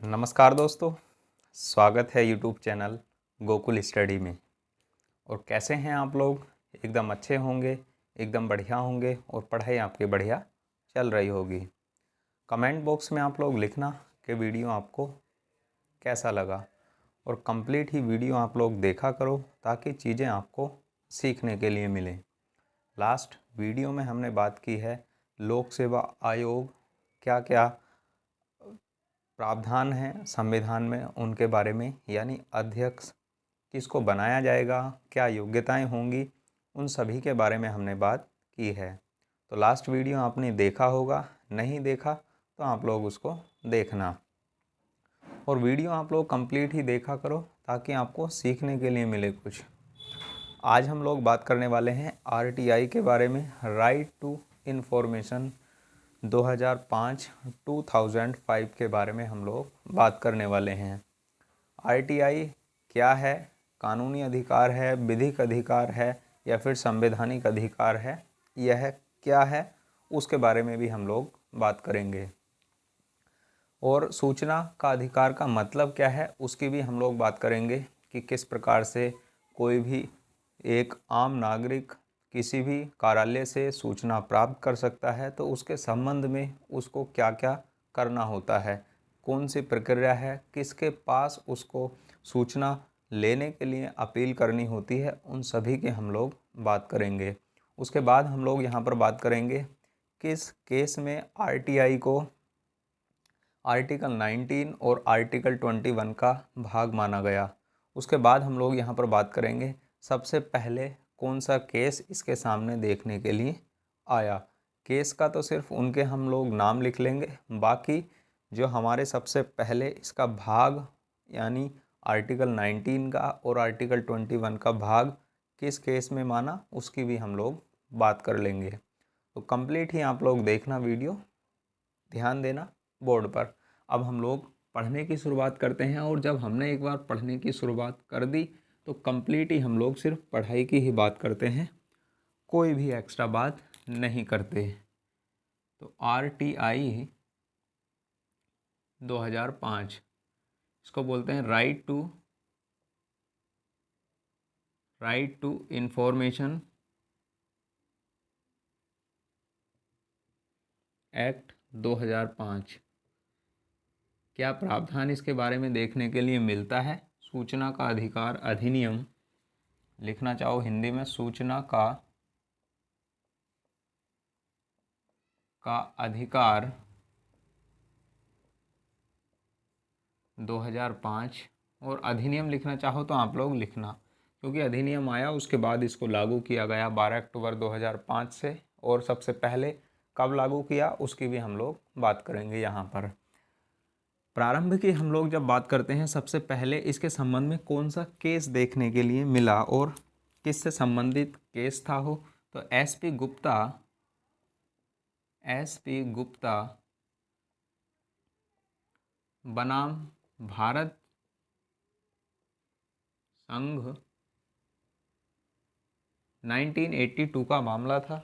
नमस्कार दोस्तों, स्वागत है यूट्यूब चैनल गोकुल स्टडी में। और कैसे हैं आप लोग? एकदम अच्छे होंगे, एकदम बढ़िया होंगे और पढ़ाई आपकी बढ़िया चल रही होगी। कमेंट बॉक्स में आप लोग लिखना कि वीडियो आपको कैसा लगा और कंप्लीट ही वीडियो आप लोग देखा करो ताकि चीज़ें आपको सीखने के लिए मिलें। लास्ट वीडियो में हमने बात की है लोक सेवा आयोग क्या क्या प्रावधान हैं संविधान में उनके बारे में, यानी अध्यक्ष किसको बनाया जाएगा, क्या योग्यताएं होंगी, उन सभी के बारे में हमने बात की है। तो लास्ट वीडियो आपने देखा होगा, नहीं देखा तो आप लोग उसको देखना और वीडियो आप लोग कंप्लीट ही देखा करो ताकि आपको सीखने के लिए मिले कुछ। आज हम लोग बात करने वाले हैं आरटीआई के बारे में, राइट टू इन्फॉर्मेशन 2005 के बारे में हम लोग बात करने वाले हैं। आरटीआई क्या है? कानूनी अधिकार है, विधिक अधिकार है या फिर संवैधानिक अधिकार है? यह क्या है उसके बारे में भी हम लोग बात करेंगे। और सूचना का अधिकार का मतलब क्या है उसकी भी हम लोग बात करेंगे कि किस प्रकार से कोई भी एक आम नागरिक किसी भी कार्यालय से सूचना प्राप्त कर सकता है, तो उसके संबंध में उसको क्या क्या करना होता है, कौन सी प्रक्रिया है, किसके पास उसको सूचना लेने के लिए अपील करनी होती है, उन सभी की हम लोग बात करेंगे। उसके बाद हम लोग यहाँ पर बात करेंगे किस केस में आरटीआई को आर्टिकल 19 और आर्टिकल 21 का भाग माना गया। उसके बाद हम लोग यहाँ पर बात करेंगे सबसे पहले कौन सा केस इसके सामने देखने के लिए आया। केस का तो सिर्फ उनके हम लोग नाम लिख लेंगे, बाकी जो हमारे सबसे पहले इसका भाग यानी आर्टिकल 19 का और आर्टिकल 21 का भाग किस केस में माना उसकी भी हम लोग बात कर लेंगे। तो कंप्लीट ही आप लोग देखना वीडियो, ध्यान देना बोर्ड पर। अब हम लोग पढ़ने की शुरुआत करते हैं और जब हमने एक बार पढ़ने की शुरुआत कर दी तो कंप्लीट ही हम लोग सिर्फ पढ़ाई की ही बात करते हैं, कोई भी एक्स्ट्रा बात नहीं करते। तो आरटीआई 2005 इसको बोलते हैं राइट टू इंफॉर्मेशन एक्ट 2005। क्या प्रावधान इसके बारे में देखने के लिए मिलता है? सूचना का अधिकार अधिनियम, लिखना चाहो हिंदी में सूचना का अधिकार 2005, और अधिनियम लिखना चाहो तो आप लोग लिखना, क्योंकि अधिनियम आया उसके बाद इसको लागू किया गया 12 अक्टूबर 2005 से। और सबसे पहले कब लागू किया उसकी भी हम लोग बात करेंगे। यहाँ पर प्रारंभ की हम लोग जब बात करते हैं, सबसे पहले इसके संबंध में कौन सा केस देखने के लिए मिला और किससे संबंधित केस था हो, तो एसपी गुप्ता बनाम भारत संघ 1982 का मामला था।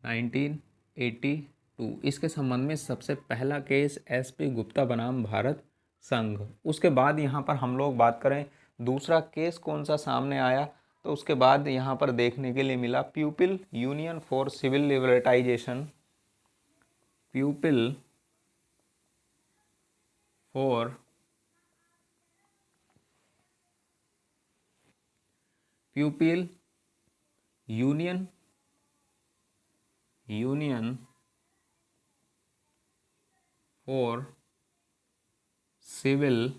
1982 इसके संबंध में सबसे पहला केस एसपी गुप्ता बनाम भारत संघ। उसके बाद यहाँ पर हम लोग बात करें दूसरा केस कौन सा सामने आया, तो उसके बाद यहाँ पर देखने के लिए मिला people union for civil liberalisation, people for people union for civil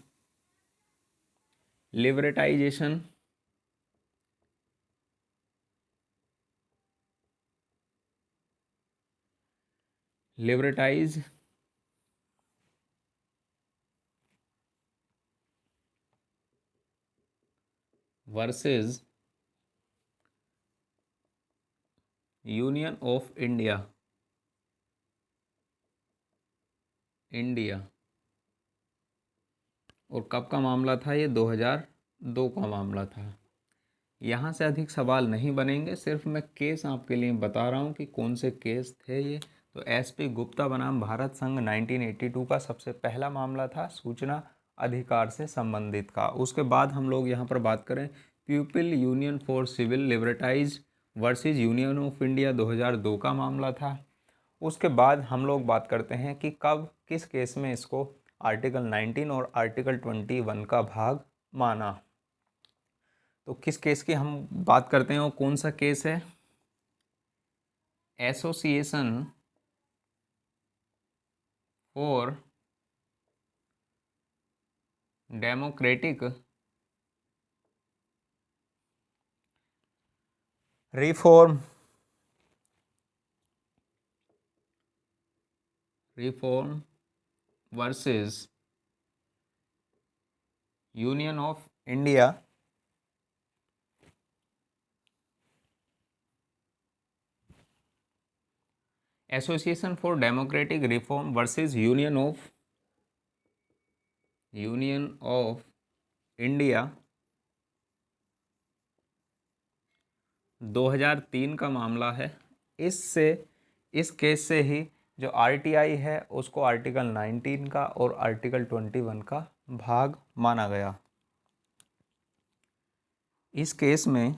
liberalisation liberties versus union of India और कब का मामला था ये? 2002 का मामला था। यहाँ से अधिक सवाल नहीं बनेंगे, सिर्फ मैं केस आपके लिए बता रहा हूँ कि कौन से केस थे ये, तो एसपी गुप्ता बनाम भारत संघ 1982 का सबसे पहला मामला था सूचना अधिकार से संबंधित का। उसके बाद हम लोग यहाँ पर बात करें people union for civil liberties versus union of India 2002 का मामला था। उसके बाद हम लोग बात करते हैं कि कब किस केस में इसको आर्टिकल 19 और आर्टिकल 21 का भाग माना। तो किस केस की हम बात करते हैं, वो कौन सा केस है? Association for democratic reform versus union of India association for democratic reform versus union of India 2003 का मामला है। इस केस से ही जो आरटीआई है उसको आर्टिकल 19 का और आर्टिकल 21 का भाग माना गया। इस केस में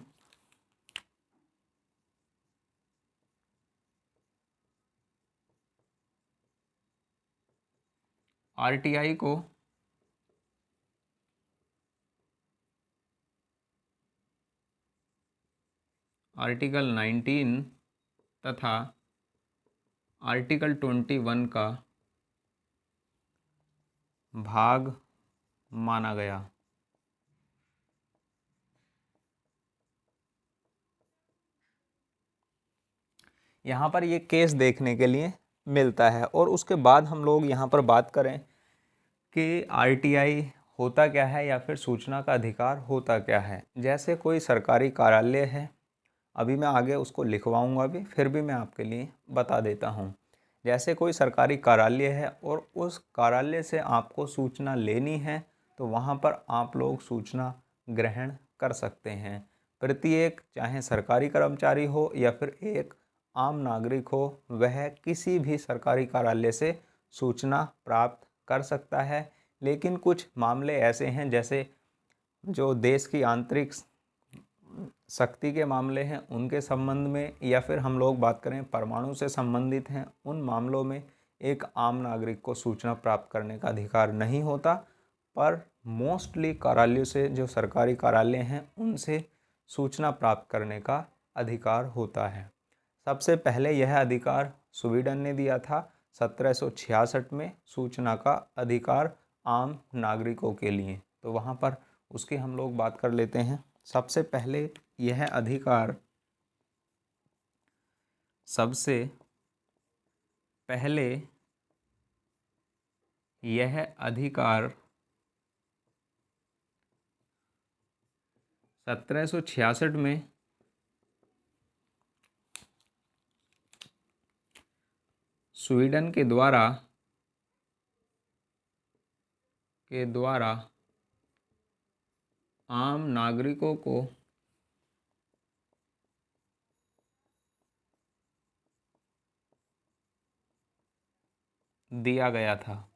आरटीआई को आर्टिकल 19 तथा आर्टिकल 21 का भाग माना गया। यहाँ पर ये केस देखने के लिए मिलता है। और उसके बाद हम लोग यहाँ पर बात करें कि आरटीआई होता क्या है या फिर सूचना का अधिकार होता क्या है। जैसे कोई सरकारी कार्यालय है, अभी मैं आगे उसको लिखवाऊंगा भी, फिर भी मैं आपके लिए बता देता हूँ। जैसे कोई सरकारी कार्यालय है और उस कार्यालय से आपको सूचना लेनी है तो वहाँ पर आप लोग सूचना ग्रहण कर सकते हैं। प्रत्येक, चाहे सरकारी कर्मचारी हो या फिर एक आम नागरिक हो, वह किसी भी सरकारी कार्यालय से सूचना प्राप्त कर सकता है। लेकिन कुछ मामले ऐसे हैं जैसे जो देश की आंतरिक शक्ति के मामले हैं उनके संबंध में, या फिर हम लोग बात करें परमाणु से संबंधित हैं, उन मामलों में एक आम नागरिक को सूचना प्राप्त करने का अधिकार नहीं होता। पर मोस्टली कार्यालयों से, जो सरकारी कार्यालय हैं, उनसे सूचना प्राप्त करने का अधिकार होता है। सबसे पहले यह अधिकार स्वीडन ने दिया था 1766 में, सूचना का अधिकार आम नागरिकों के लिए। तो वहाँ पर उसकी हम लोग बात कर लेते हैं। सबसे पहले यह अधिकार सबसे पहले यह अधिकार 1766 में स्वीडन के द्वारा आम नागरिकों को दिया गया था।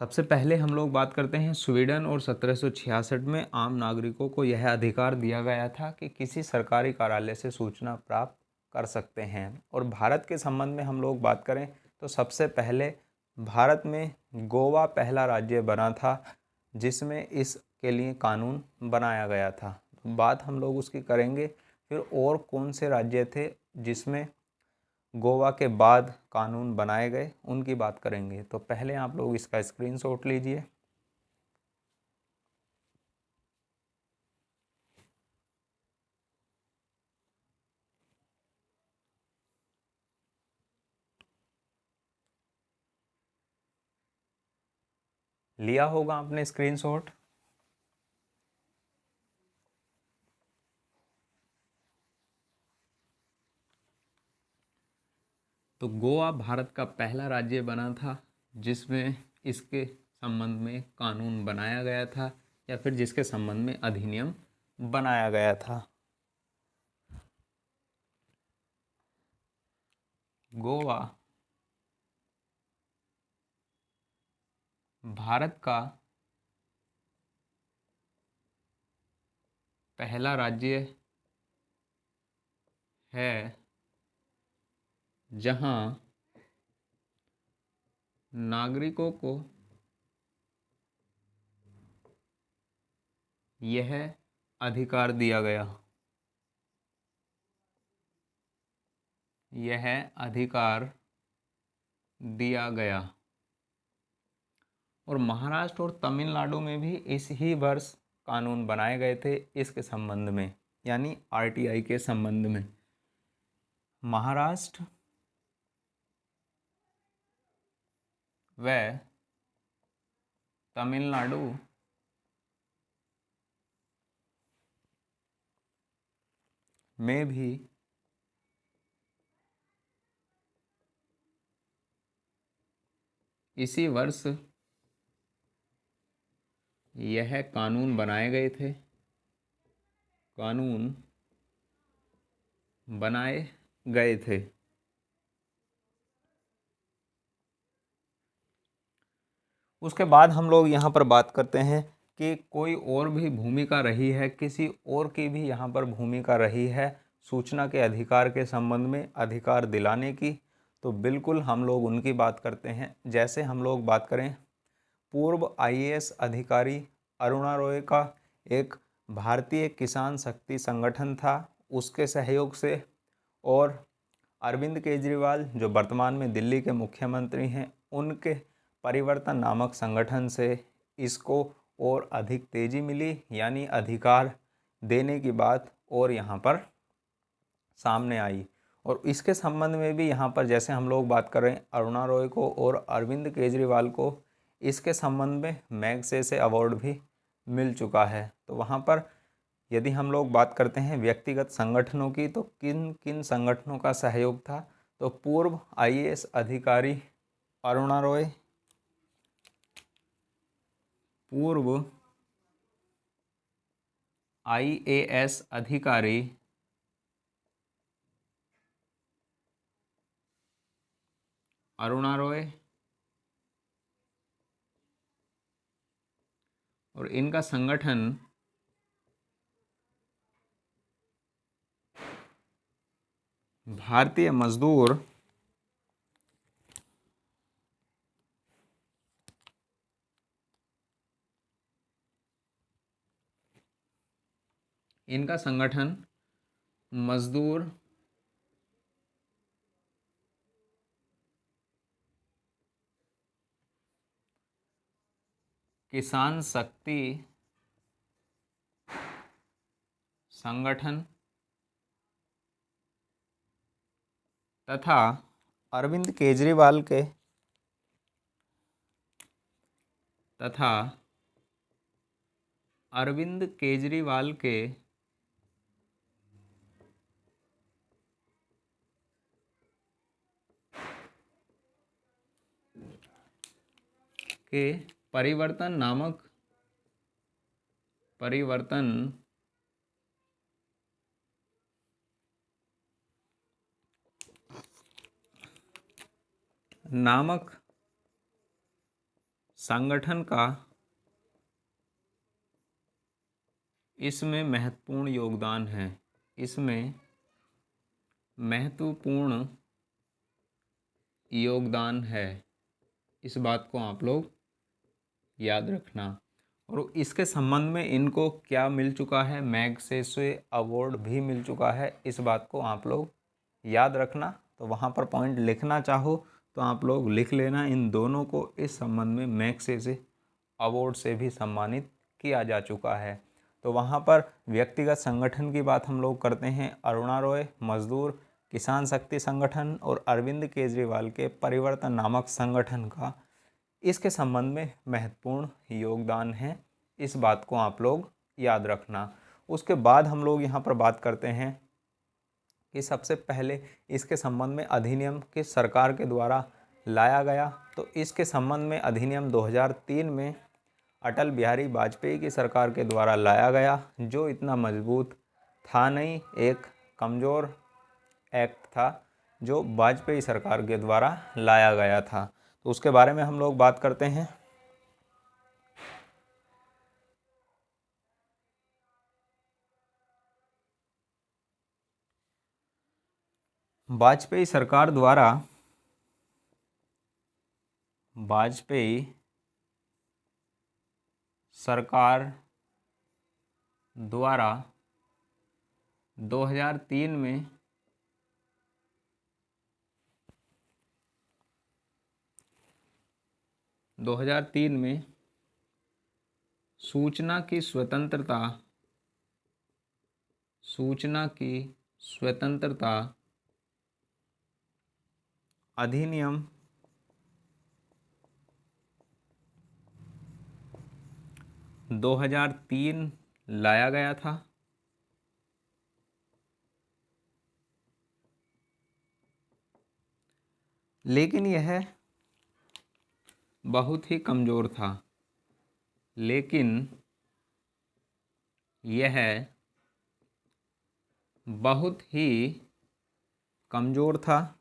सबसे पहले हम लोग बात करते हैं स्वीडन, और 1766 में आम नागरिकों को यह अधिकार दिया गया था कि किसी सरकारी कार्यालय से सूचना प्राप्त कर सकते हैं। और भारत के संबंध में हम लोग बात करें तो सबसे पहले भारत में गोवा पहला राज्य बना था जिसमें इसके लिए कानून बनाया गया था। तो बात हम लोग उसकी करेंगे। फिर और कौन से राज्य थे जिसमें गोवा के बाद कानून बनाए गए, उनकी बात करेंगे। तो पहले आप लोग इसका स्क्रीनशॉट लीजिए। लिया होगा आपने स्क्रीनशॉट। तो गोवा भारत का पहला राज्य बना था जिसमें इसके संबंध में कानून बनाया गया था, या फिर जिसके संबंध में अधिनियम बनाया गया था। गोवा भारत का पहला राज्य है जहां नागरिकों को यह अधिकार दिया गया। यह अधिकार दिया गया। और महाराष्ट्र और तमिलनाडु में भी इस ही वर्ष कानून बनाए गए थे इसके संबंध में, यानी आरटीआई के संबंध में। महाराष्ट्र व तमिलनाडु में भी इसी वर्ष यह कानून बनाए गए थे। कानून बनाए गए थे। उसके बाद हम लोग यहाँ पर बात करते हैं कि कोई और भी भूमिका रही है, किसी और की भी यहाँ पर भूमिका रही है सूचना के अधिकार के संबंध में अधिकार दिलाने की, तो बिल्कुल हम लोग उनकी बात करते हैं। जैसे हम लोग बात करें पूर्व आईएएस अधिकारी अरुणा रॉय का एक भारतीय किसान शक्ति संगठन था, उसके सहयोग से, और अरविंद केजरीवाल जो वर्तमान में दिल्ली के मुख्यमंत्री हैं, उनके परिवर्तन नामक संगठन से इसको और अधिक तेजी मिली, यानी अधिकार देने की बात और यहाँ पर सामने आई। और इसके संबंध में भी यहाँ पर जैसे हम लोग बात कर रहे हैं अरुणा रॉय को और अरविंद केजरीवाल को, इसके संबंध में मैगसेसे अवार्ड भी मिल चुका है। तो वहाँ पर यदि हम लोग बात करते हैं व्यक्तिगत संगठनों की, तो किन किन संगठनों का सहयोग था, तो पूर्व आईएएस अधिकारी अरुणा रॉय, पूर्व आईएएस अधिकारी अरुणा रॉय और इनका संगठन भारतीय मजदूर इनका संगठन मजदूर किसान शक्ति संगठन तथा अरविंद केजरीवाल के तथा अरविंद केजरीवाल के परिवर्तन नामक संगठन का इसमें महत्वपूर्ण योगदान है। इसमें महत्वपूर्ण योगदान है, इस बात को आप लोग याद रखना। और इसके संबंध में इनको क्या मिल चुका है, मैगसेसे अवार्ड भी मिल चुका है, इस बात को आप लोग याद रखना। तो वहाँ पर पॉइंट लिखना चाहो तो आप लोग लिख लेना इन दोनों को। इस संबंध में मैगसेसे अवार्ड से भी सम्मानित किया जा चुका है। तो वहाँ पर व्यक्तिगत संगठन की बात हम लोग करते हैं, अरुणा रॉय मजदूर किसान शक्ति संगठन और अरविंद केजरीवाल के परिवर्तन नामक संगठन का इसके संबंध में महत्वपूर्ण योगदान है, इस बात को आप लोग याद रखना। उसके बाद हम लोग यहाँ पर बात करते हैं कि सबसे पहले इसके संबंध में अधिनियम किस सरकार के द्वारा लाया गया। तो इसके संबंध में अधिनियम 2003 में अटल बिहारी वाजपेयी की सरकार के द्वारा लाया गया, जो इतना मजबूत था नहीं, एक कमज़ोर एक्ट था जो वाजपेयी सरकार के द्वारा लाया गया था। तो उसके बारे में हम लोग बात करते हैं। वाजपेयी सरकार द्वारा वाजपेयी सरकार द्वारा 2003 में सूचना की स्वतंत्रता अधिनियम 2003 लाया गया था। लेकिन यह बहुत ही कमज़ोर था।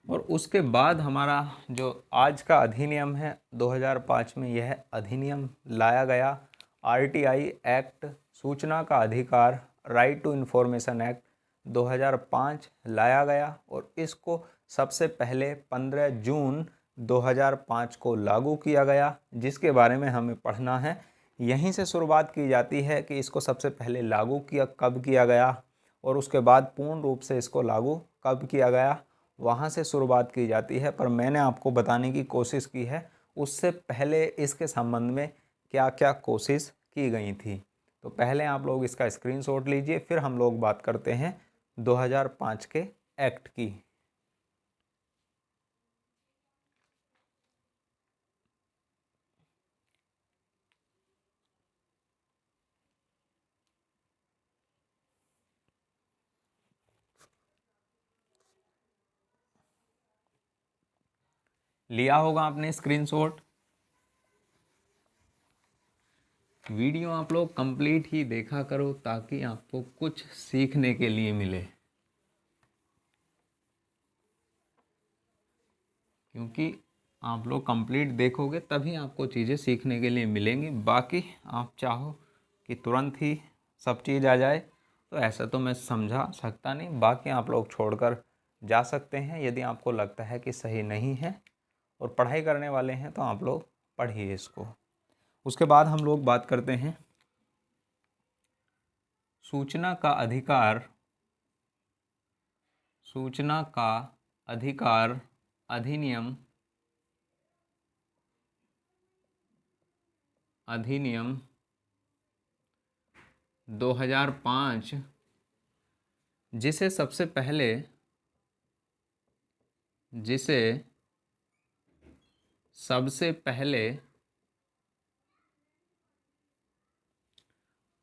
और उसके बाद हमारा जो आज का अधिनियम है 2005 में, यह अधिनियम लाया गया। आरटीआई एक्ट, सूचना का अधिकार, राइट टू इन्फॉर्मेशन एक्ट 2005 लाया गया और इसको सबसे पहले 15 जून 2005 को लागू किया गया, जिसके बारे में हमें पढ़ना है। यहीं से शुरुआत की जाती है कि इसको सबसे पहले लागू कब किया गया और उसके बाद पूर्ण रूप से इसको लागू कब किया गया, वहाँ से शुरुआत की जाती है। पर मैंने आपको बताने की कोशिश की है उससे पहले इसके संबंध में क्या क्या कोशिश की गई थी। तो पहले आप लोग इसका स्क्रीनशॉट लीजिए, फिर हम लोग बात करते हैं 2005 के एक्ट की। लिया होगा आपने स्क्रीनशॉट। वीडियो आप लोग कंप्लीट ही देखा करो ताकि आपको कुछ सीखने के लिए मिले, क्योंकि आप लोग कंप्लीट देखोगे तभी आपको चीज़ें सीखने के लिए मिलेंगी। बाकी आप चाहो कि तुरंत ही सब चीज़ आ जाए तो ऐसा तो मैं समझा सकता नहीं। बाकी आप लोग छोड़कर जा सकते हैं यदि आपको लगता है कि सही नहीं है और पढ़ाई करने वाले हैं तो आप लोग पढ़िए इसको। उसके बाद हम लोग बात करते हैं सूचना का अधिकार अधिनियम 2005, जिसे सबसे पहले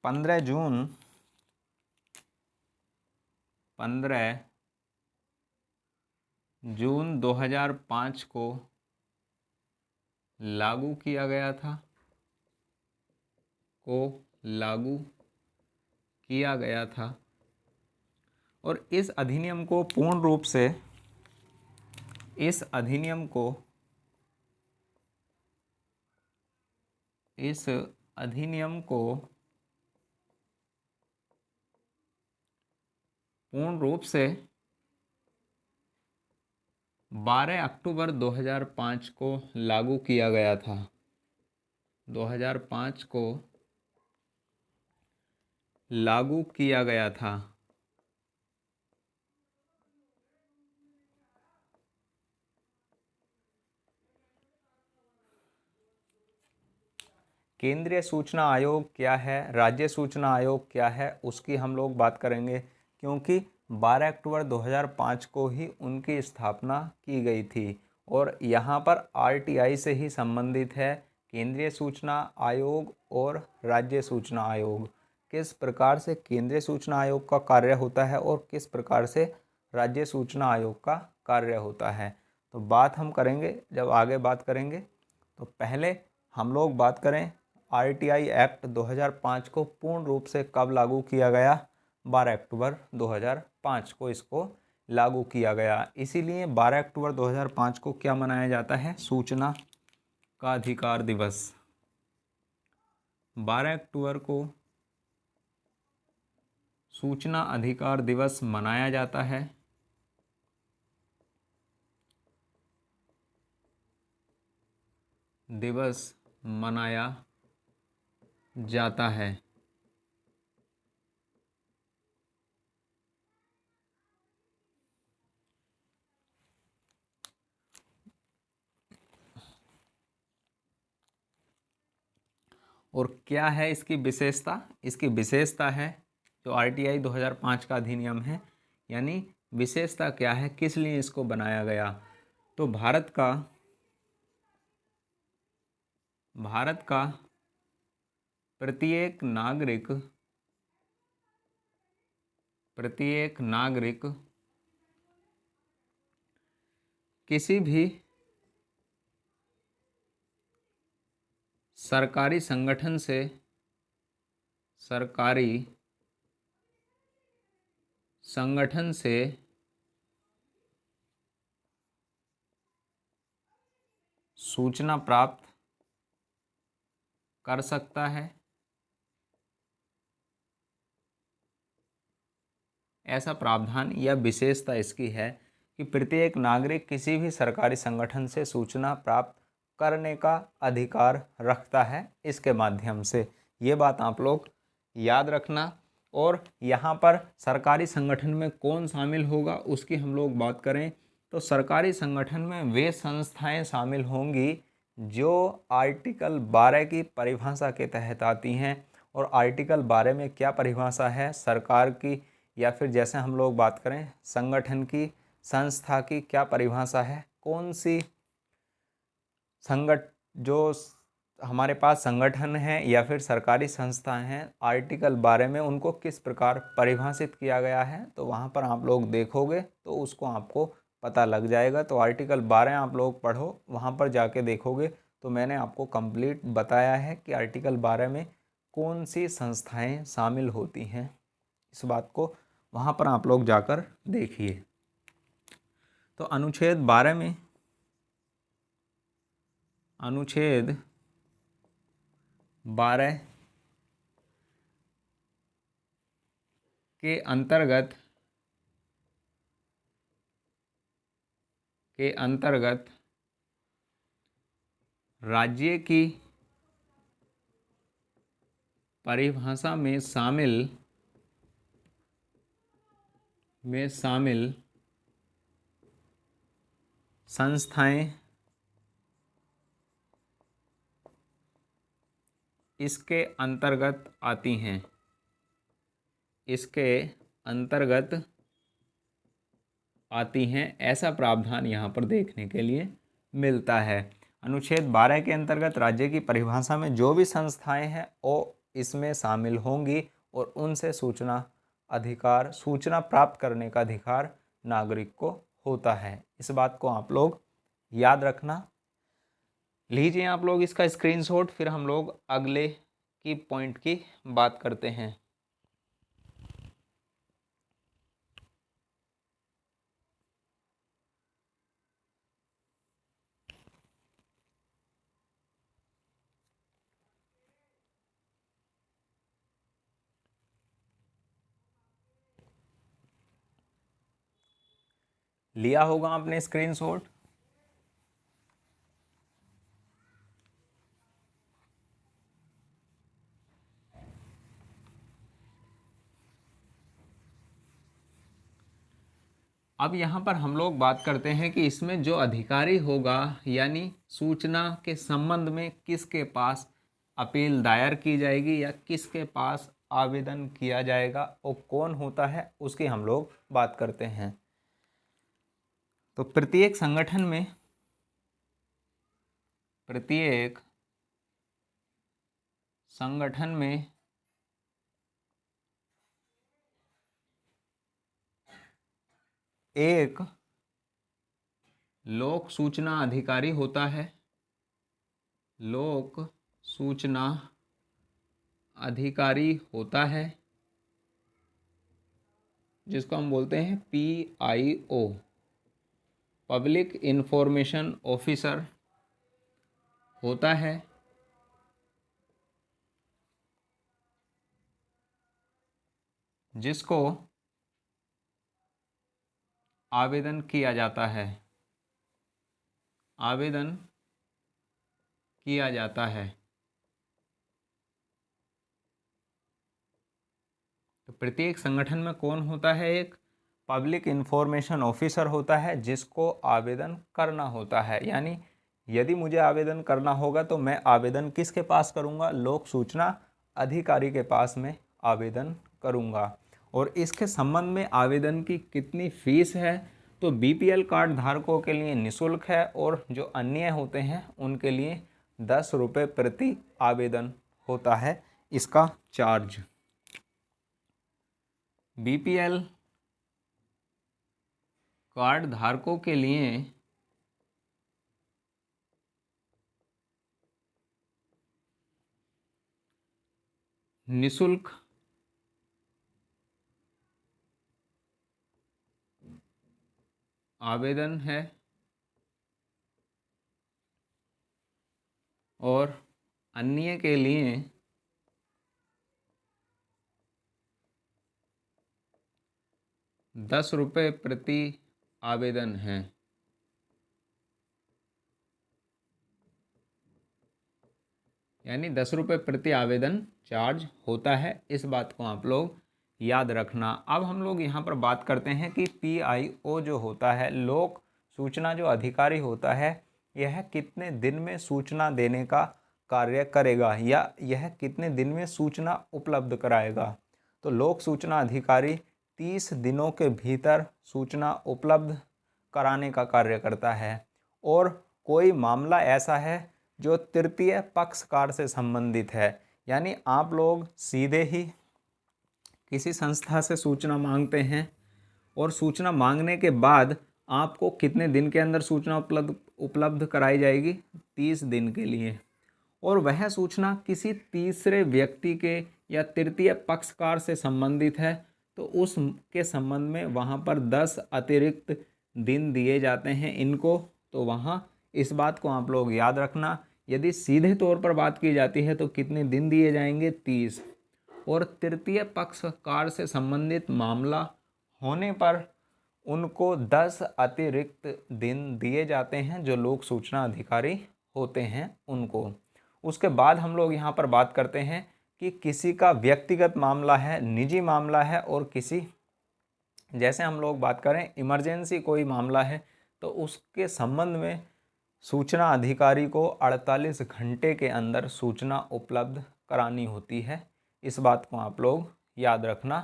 15 जून 2005 को लागू किया गया था और इस अधिनियम को पूर्ण रूप से इस अधिनियम को पूर्ण रूप से 12 अक्टूबर 2005 को लागू किया गया था। 2005 को लागू किया गया था। केंद्रीय सूचना आयोग क्या है, राज्य सूचना आयोग क्या है, उसकी हम लोग बात करेंगे, क्योंकि 12 अक्टूबर 2005 को ही उनकी स्थापना की गई थी और यहाँ पर आरटीआई से ही संबंधित है। केंद्रीय सूचना आयोग और राज्य सूचना आयोग, किस प्रकार से केंद्रीय सूचना आयोग का कार्य होता है और किस प्रकार से राज्य सूचना आयोग का कार्य होता है। तो बात हम करेंगे, जब आगे बात करेंगे तो पहले हम लोग बात करें आरटीआई एक्ट 2005 को पूर्ण रूप से कब लागू किया गया। 12 अक्टूबर 2005 को इसको लागू किया गया। इसीलिए 12 अक्टूबर 2005 को क्या मनाया जाता है, सूचना का अधिकार दिवस। 12 अक्टूबर को सूचना अधिकार दिवस मनाया जाता है। दिवस मनाया जाता है। और क्या है इसकी विशेषता? इसकी विशेषता है जो आरटीआई 2005 का अधिनियम है, यानी विशेषता क्या है, किस लिए इसको बनाया गया। तो भारत का प्रत्येक नागरिक किसी भी सरकारी संगठन से सूचना प्राप्त कर सकता है। ऐसा प्रावधान या विशेषता इसकी है कि प्रत्येक नागरिक किसी भी सरकारी संगठन से सूचना प्राप्त करने का अधिकार रखता है इसके माध्यम से। ये बात आप लोग याद रखना। और यहाँ पर सरकारी संगठन में कौन शामिल होगा उसकी हम लोग बात करें तो सरकारी संगठन में वे संस्थाएं शामिल होंगी जो आर्टिकल 12 की परिभाषा के तहत आती हैं। और आर्टिकल 12 में क्या परिभाषा है सरकार की, या फिर जैसे हम लोग बात करें संगठन की, संस्था की क्या परिभाषा है, कौन सी जो हमारे पास संगठन है या फिर सरकारी संस्थाएं हैं आर्टिकल 12 में उनको किस प्रकार परिभाषित किया गया है, तो वहाँ पर आप लोग देखोगे तो उसको आपको पता लग जाएगा। तो आर्टिकल 12 आप लोग पढ़ो, वहाँ पर जाके देखोगे तो मैंने आपको कंप्लीट बताया है कि आर्टिकल 12 में कौन सी संस्थाएं शामिल होती हैं। इस बात को वहाँ पर आप लोग जाकर देखिए। तो अनुच्छेद 12 के अंतर्गत राज्य की परिभाषा में शामिल संस्थाएं इसके अंतर्गत आती हैं। ऐसा प्रावधान यहाँ पर देखने के लिए मिलता है। अनुच्छेद 12 के अंतर्गत राज्य की परिभाषा में जो भी संस्थाएं हैं वो इसमें शामिल होंगी और उनसे सूचना प्राप्त करने का अधिकार नागरिक को होता है। इस बात को आप लोग याद रखना। लीजिए आप लोग इसका स्क्रीनशॉट, फिर हम लोग अगले की पॉइंट की बात करते हैं। लिया होगा आपने स्क्रीनशॉट। अब यहाँ पर हम लोग बात करते हैं कि इसमें जो अधिकारी होगा, यानी सूचना के संबंध में किसके पास अपील दायर की जाएगी या किसके पास आवेदन किया जाएगा, वो कौन होता है उसकी हम लोग बात करते हैं। तो प्रत्येक संगठन में एक लोक सूचना अधिकारी होता है, लोक सूचना अधिकारी होता है, जिसको हम बोलते हैं PIO, पब्लिक इंफॉर्मेशन ऑफिसर होता है, जिसको आवेदन किया जाता है, आवेदन किया जाता है। तो प्रत्येक संगठन में कौन होता है? एक पब्लिक इंफॉर्मेशन ऑफिसर होता है, जिसको आवेदन करना होता है। यानी यदि मुझे आवेदन करना होगा तो मैं आवेदन किसके पास करूंगा? लोक सूचना अधिकारी के पास में आवेदन करूंगा। और इसके संबंध में आवेदन की कितनी फीस है? तो BPL कार्ड धारकों के लिए निःशुल्क है, और जो अन्य होते हैं उनके लिए 10 रुपये प्रति आवेदन होता है इसका चार्ज। BPL कार्ड धारकों के लिए निःशुल्क आवेदन है, और अन्य के लिए 10 रुपये प्रति आवेदन है। यानी 10 रुपये प्रति आवेदन चार्ज होता है। इस बात को आप लोग याद रखना। अब हम लोग यहाँ पर बात करते हैं कि PIO जो होता है, लोक सूचना जो अधिकारी होता है, यह कितने दिन में सूचना देने का कार्य करेगा, या यह कितने दिन में सूचना उपलब्ध कराएगा? तो लोक सूचना अधिकारी 30 दिनों के भीतर सूचना उपलब्ध कराने का कार्य करता है। और कोई मामला ऐसा है जो तृतीय पक्षकार से संबंधित है, यानी आप लोग सीधे ही किसी संस्था से सूचना मांगते हैं, और सूचना मांगने के बाद आपको कितने दिन के अंदर सूचना उपलब्ध कराई जाएगी? 30 दिन के लिए। और वह सूचना किसी तीसरे व्यक्ति के या तृतीय पक्षकार से संबंधित है, तो उसके संबंध में वहाँ पर 10 अतिरिक्त दिन दिए जाते हैं इनको। तो वहाँ इस बात को आप लोग याद रखना। यदि सीधे तौर पर बात की जाती है तो कितने दिन दिए जाएंगे? 30। और तृतीय पक्षकार से संबंधित मामला होने पर उनको 10 अतिरिक्त दिन दिए जाते हैं, जो लोक सूचना अधिकारी होते हैं उनको। उसके बाद हम लोग यहाँ पर बात करते हैं कि किसी का व्यक्तिगत मामला है, निजी मामला है, और किसी, जैसे हम लोग बात करें इमरजेंसी कोई मामला है, तो उसके संबंध में सूचना अधिकारी को 48 घंटे के अंदर सूचना उपलब्ध करानी होती है। इस बात को आप लोग याद रखना।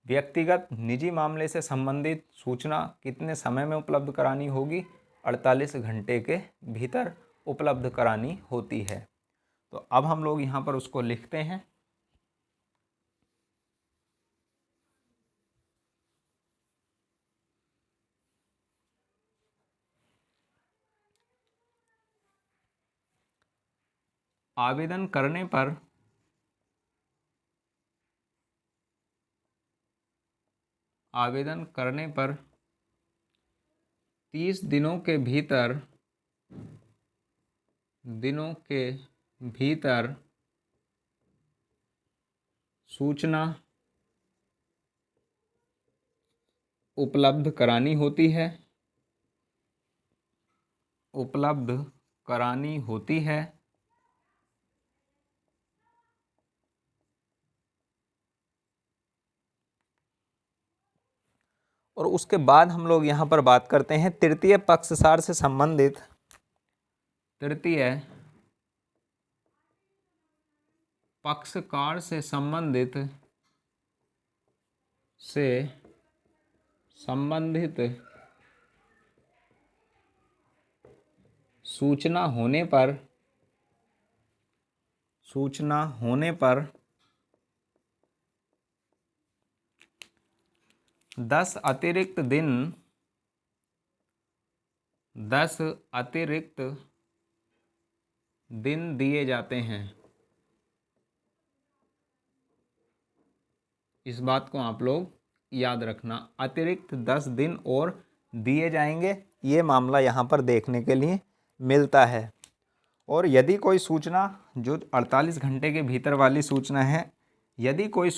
व्यक्तिगत निजी मामले से संबंधित सूचना कितने समय में उपलब्ध करानी होगी? 48 घंटे के भीतर उपलब्ध करानी होती है। तो अब हम लोग यहाँ पर उसको लिखते हैं। आवेदन करने पर आवेदन करने पर 30 दिनों के भीतर सूचना उपलब्ध करानी होती है, उपलब्ध करानी होती है। और उसके बाद हम लोग यहाँ पर बात करते हैं तृतीय पक्षकार से संबंधित, तृतीय पक्षकार से संबंधित सूचना होने पर 10 अतिरिक्त दिन 10 अतिरिक्त दिन दिए जाते हैं। इस बात को आप लोग याद रखना, अतिरिक्त 10 दिन और दिए जाएंगे, ये मामला यहाँ पर देखने के लिए मिलता है। और यदि कोई सूचना, जो 48 घंटे के भीतर वाली सूचना है, यदि कोई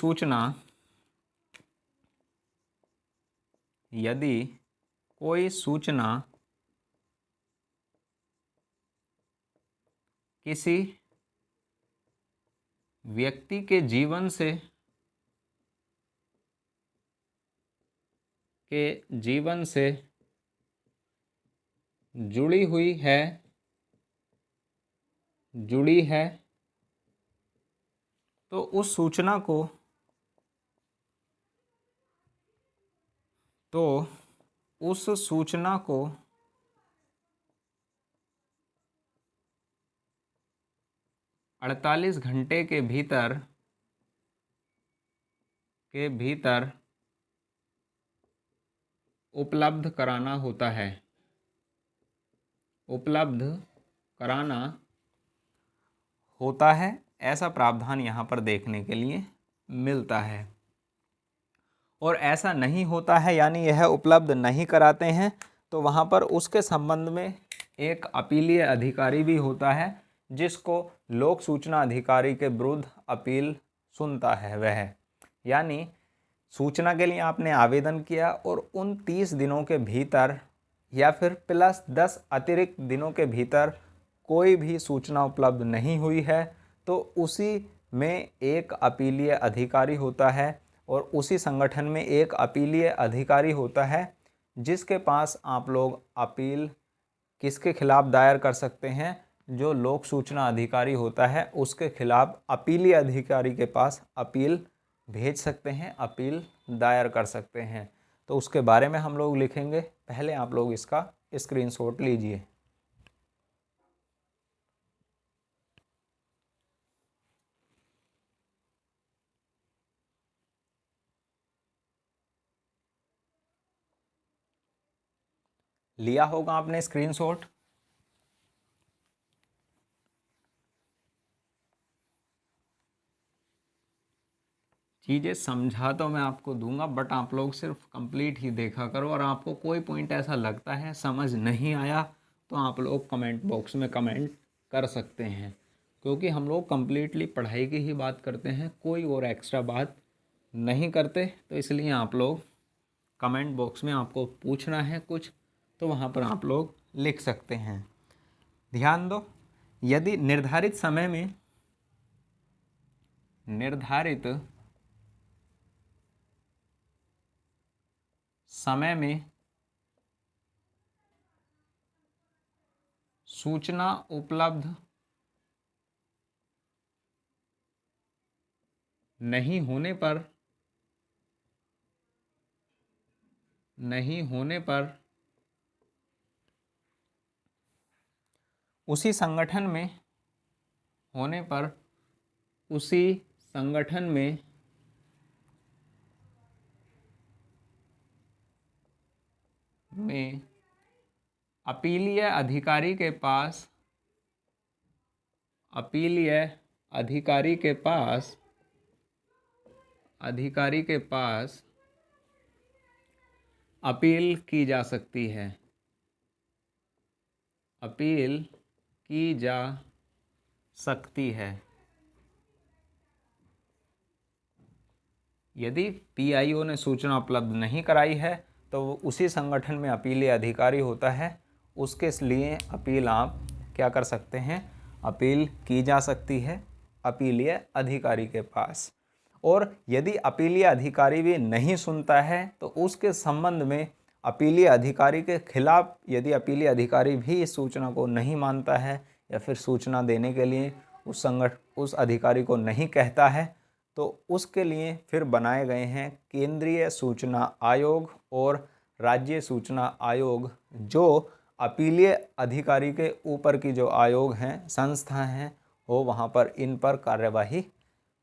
सूचना किसी व्यक्ति के जीवन से जुड़ी है तो उस सूचना को 48 घंटे के भीतर उपलब्ध कराना होता है। ऐसा प्रावधान यहाँ पर देखने के लिए मिलता है। और ऐसा नहीं होता है, यानी यह उपलब्ध नहीं कराते हैं, तो वहाँ पर उसके संबंध में एक अपीलीय अधिकारी भी होता है, जिसको लोक सूचना अधिकारी के विरुद्ध अपील सुनता है वह। यानी सूचना के लिए आपने आवेदन किया और उन 30 दिनों के भीतर या फिर प्लस 10 अतिरिक्त दिनों के भीतर कोई भी सूचना उपलब्ध नहीं हुई है, तो उसी में एक अपीलीय अधिकारी होता है और उसी संगठन में एक अपीलीय अधिकारी होता है, जिसके पास आप लोग अपील किसके खिलाफ दायर कर सकते हैं, जो लोक सूचना अधिकारी होता है उसके खिलाफ अपीलीय अधिकारी के पास अपील भेज सकते हैं, अपील दायर कर सकते हैं। तो उसके बारे में हम लोग लिखेंगे। पहले आप लोग इसका स्क्रीनशॉट लीजिए। लिया होगा आपने स्क्रीनशॉट। चीज़ें समझा तो मैं आपको दूंगा, बट आप लोग सिर्फ कंप्लीट ही देखा करो। और आपको कोई पॉइंट ऐसा लगता है समझ नहीं आया, तो आप लोग कमेंट बॉक्स में कमेंट कर सकते हैं, क्योंकि हम लोग कंप्लीटली पढ़ाई की ही बात करते हैं, कोई और एक्स्ट्रा बात नहीं करते। तो इसलिए आप लोग कमेंट बॉक्स में आपको पूछना है कुछ, तो वहाँ पर आप लोग लिख सकते हैं। ध्यान दो, यदि निर्धारित समय में सूचना उपलब्ध नहीं होने पर उसी संगठन में अपीलीय अधिकारी के पास अपील की जा सकती है। यदि पीआईओ ने सूचना उपलब्ध नहीं कराई है, तो वो उसी संगठन में अपीलीय अधिकारी होता है, उसके लिए अपील आप क्या कर सकते हैं, अपील की जा सकती है अपीलीय अधिकारी के पास। और यदि अपीलीय अधिकारी भी नहीं सुनता है, तो उसके संबंध में अपीलीय अधिकारी के खिलाफ, यदि अपीलीय अधिकारी भी इस सूचना को नहीं मानता है या फिर सूचना देने के लिए उस अधिकारी को नहीं कहता है, तो उसके लिए फिर बनाए गए हैं केंद्रीय सूचना आयोग और राज्य सूचना आयोग, जो अपीलीय अधिकारी के ऊपर की जो आयोग हैं, संस्था हैं, वो वहाँ पर इन पर कार्यवाही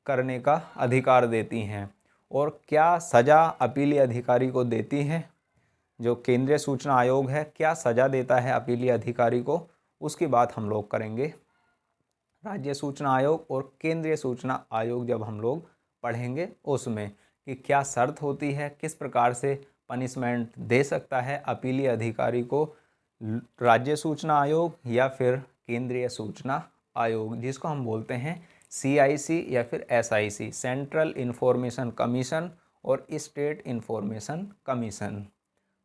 करने का अधिकार देती हैं। और क्या सज़ा अपीलीय अधिकारी को देती हैं? जो केंद्रीय सूचना आयोग है क्या सज़ा देता है अपीलीय अधिकारी को, उसकी बात हम लोग करेंगे। राज्य सूचना आयोग और केंद्रीय सूचना आयोग जब हम लोग पढ़ेंगे उसमें कि क्या शर्त होती है, किस प्रकार से पनिशमेंट दे सकता है अपीलीय अधिकारी को राज्य सूचना आयोग या फिर केंद्रीय सूचना आयोग, जिसको हम बोलते हैं CIC या फिर SIC, सेंट्रल इंफॉर्मेशन कमीशन और स्टेट इंफॉर्मेशन कमीशन।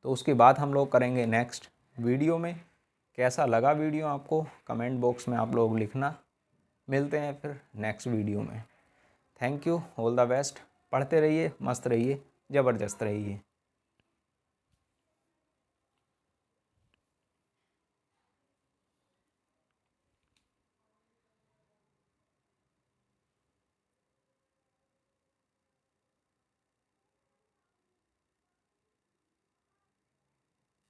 तो उसकी बात हम लोग करेंगे नेक्स्ट वीडियो में। कैसा लगा वीडियो आपको कमेंट बॉक्स में आप लोग लिखना। मिलते हैं फिर नेक्स्ट वीडियो में। Thank you, all the best. पढ़ते रहिए, मस्त रहिए, ज़बरदस्त रहिए।